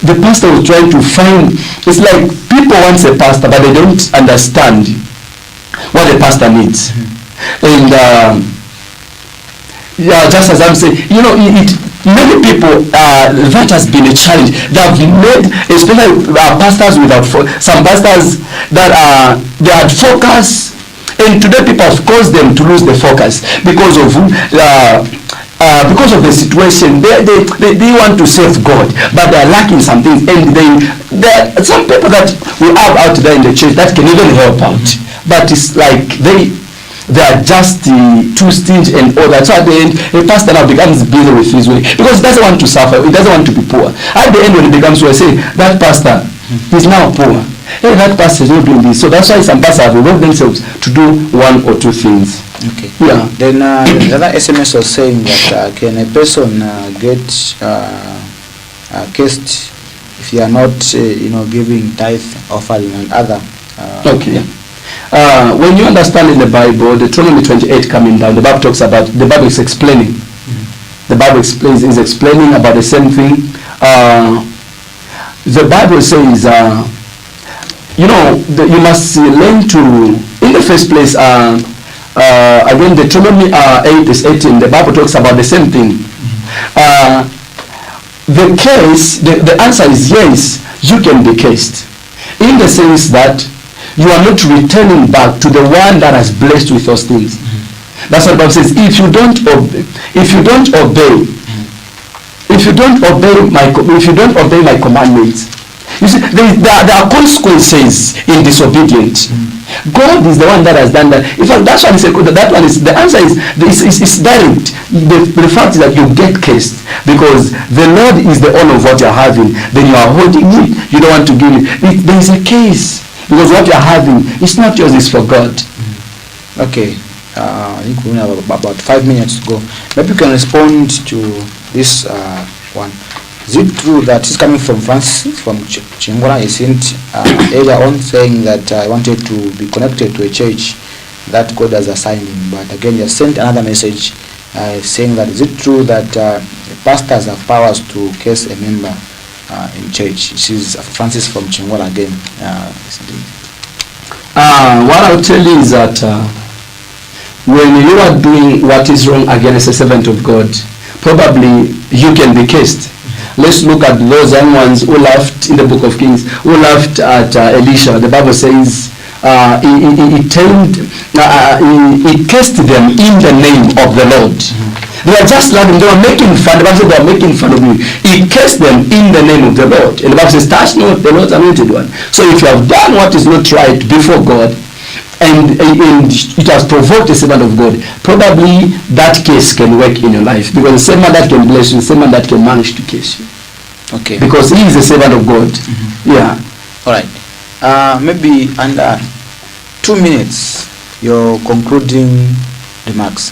The pastor was trying to find, it's like people want a pastor but they don't understand what the pastor needs. And just as I'm saying, you know, many people, that has been a challenge. They have made, especially pastors without some pastors that they had focus, and today people have caused them to lose the focus because of the situation. They want to serve God, but they are lacking some things, and there are some people that we have out there in the church that can even help out, but it's like they are just too stingy and all that. So at the end, a pastor now becomes busy with his way because he doesn't want to suffer, he doesn't want to be poor. At the end, when he becomes poor, I say, that pastor is now poor. Hey, that pastor is not doing this. So that's why some pastors have involved themselves to do 1 or 2 things. Okay. Yeah. Then another SMS was saying that can a person get cursed if you are not, giving tithe, offering, and other? Okay. When you understand in the Bible, Deuteronomy 28 coming down, the Bible talks about, the Bible is explaining. The Bible is explaining about the same thing. The Bible says, you must learn to, in the first place, again, Deuteronomy 8 is 18, the Bible talks about the same thing. The answer is yes, you can be cursed. In the sense that you are not returning back to the one that has blessed with those things. That's what the Bible says. If you don't obey my commandments, you see, there are consequences in disobedience. God is the one that has done that. In fact, that one is the answer is direct. The fact is that you get cursed because the Lord is the owner of what you're having. Then you are holding it. You don't want to give it. There is a case because what you're having is not yours. It's for God. Okay. I think we have about 5 minutes to go. Maybe you can respond to this one. Is it true that he's coming from Francis from Chingora? He sent earlier on saying that I wanted to be connected to a church that God has assigned him, but again he has sent another message saying that is it true that the pastors have powers to curse a member in church? This is Francis from Chingora again. What I'll tell you is that when you are doing what is wrong against a servant of God, probably you can be cursed. Let's look at those young ones who laughed in the book of Kings, who laughed at Elisha. The Bible says he cursed them in the name of the Lord. They were just laughing. They were making fun. The Bible says they were making fun of me. He cursed them in the name of the Lord. And the Bible says, touch not the Lord's anointed one. So if you have done what is not right before God, and it has provoked a servant of God, probably that case can work in your life, because the same man that can bless you, the same man that can manage to curse you. Okay. Because he is a servant of God. Yeah. All right. Maybe under 2 minutes, your concluding remarks.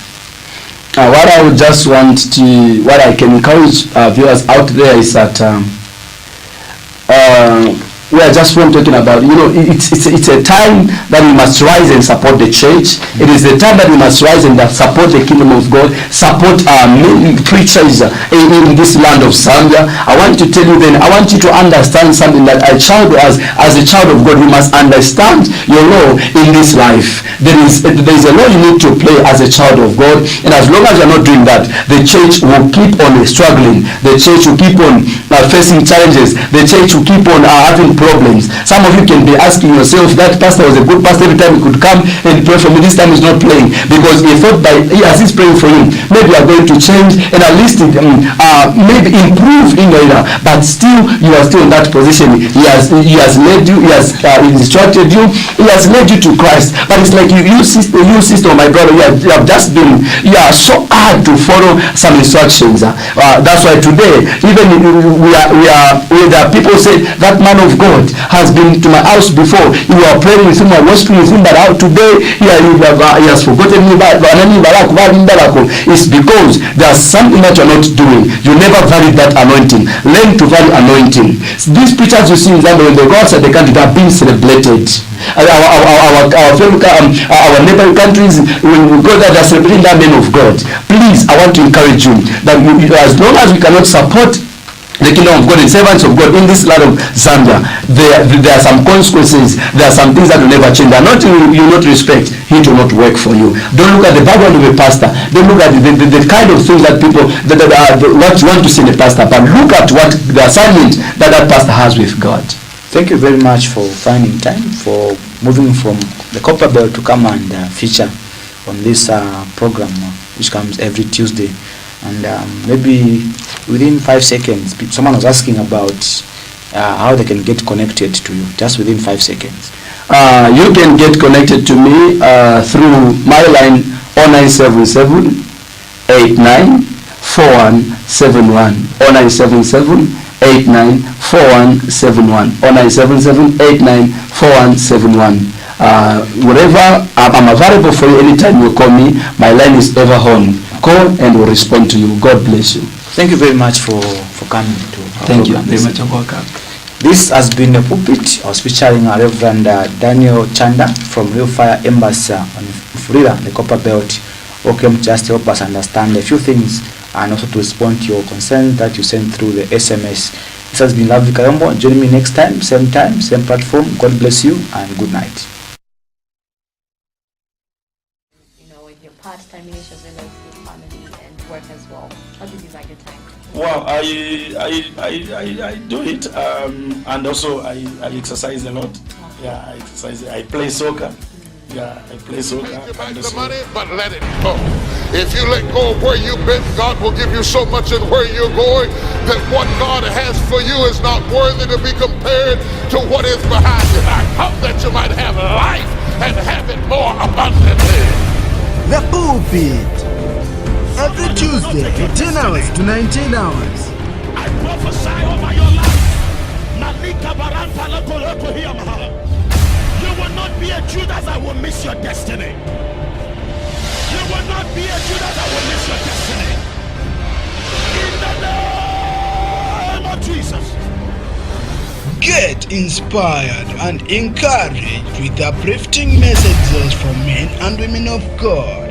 What I would just want to, what I can encourage viewers out there is that we are just talking about, it's a time that we must rise and support the church. It is the time that we must rise and support the kingdom of God, support many preachers in this land of Zambia. I want to tell you then, I want you to understand something, that as a child of God, you must understand your role in this life. There is a role you need to play as a child of God, and as long as you're not doing that, the church will keep on struggling. The church will keep on facing challenges. The church will keep on having problems. Some of you can be asking yourself, that pastor was a good pastor, every time he could come and pray for me, this time he's not praying, because he thought as he's praying for him, maybe you are going to change and at least maybe improve in your area, but still you are still in that position. He has led you, he has instructed you, he has led you to Christ, but it's like you sister, my brother, you have just been, you are so hard to follow some instructions. That's why today, even there are people say, that man of God has been to my house before, you are praying with him, you are worshiping with him, but out today he has forgotten me. It's because there's something that you're not doing. You never valued that anointing. Learn to value anointing. These preachers you see in Zambia, when they go outside the country, they are being celebrated. Our neighboring countries, when we go there, they're celebrating that name of God. Please, I want to encourage you that as long as we cannot support the kingdom of God and servants of God in this land of Zambia, there are some consequences. There are some things that will never change. And not you not respect, it will not work for you. Don't look at the background of a pastor. Don't look at the kind of things that people what you want to see in a pastor, but look at what the assignment that pastor has with God. Thank you very much for finding time, for moving from the Copper Belt to come and feature on this program, which comes every Tuesday. And maybe within 5 seconds, someone was asking about how they can get connected to you. Just within 5 seconds. You can get connected to me through my line 0977 894171 0977 894171 0977 894171. Whatever, I'm available for you anytime you call me. My line is ever on. Call and we'll respond to you. God bless you. Thank you very much for coming to our Thank program. you very much. Welcome. This has been the Pulpit. I was featuring Reverend Daniel Chanda from Real Fire Embassy on Florida, the Copper Belt. Welcome, just help us understand a few things and also to respond to your concerns that you sent through the SMS. This has been Lovely Kayombo. Join me next time, same platform. God bless you and good night. With your part-time ministry as well as your family and work as well, how do you divide your time? Well, I do it, and also I exercise a lot. Yeah, I exercise. I play soccer. Yeah, I play soccer. You back the money, but let it go. If you let go of where you've been, God will give you so much in where you're going that what God has for you is not worthy to be compared to what is behind you. I hope that you might have life and have it more abundantly. The Pulpit. Every Tuesday, 18 hours to 19 hours. I prophesy over your life. You will not be a Judas that will miss your destiny. You will not be a Judas that will miss your destiny. In the name of Jesus. Get inspired and encouraged with uplifting messages from men and women of God.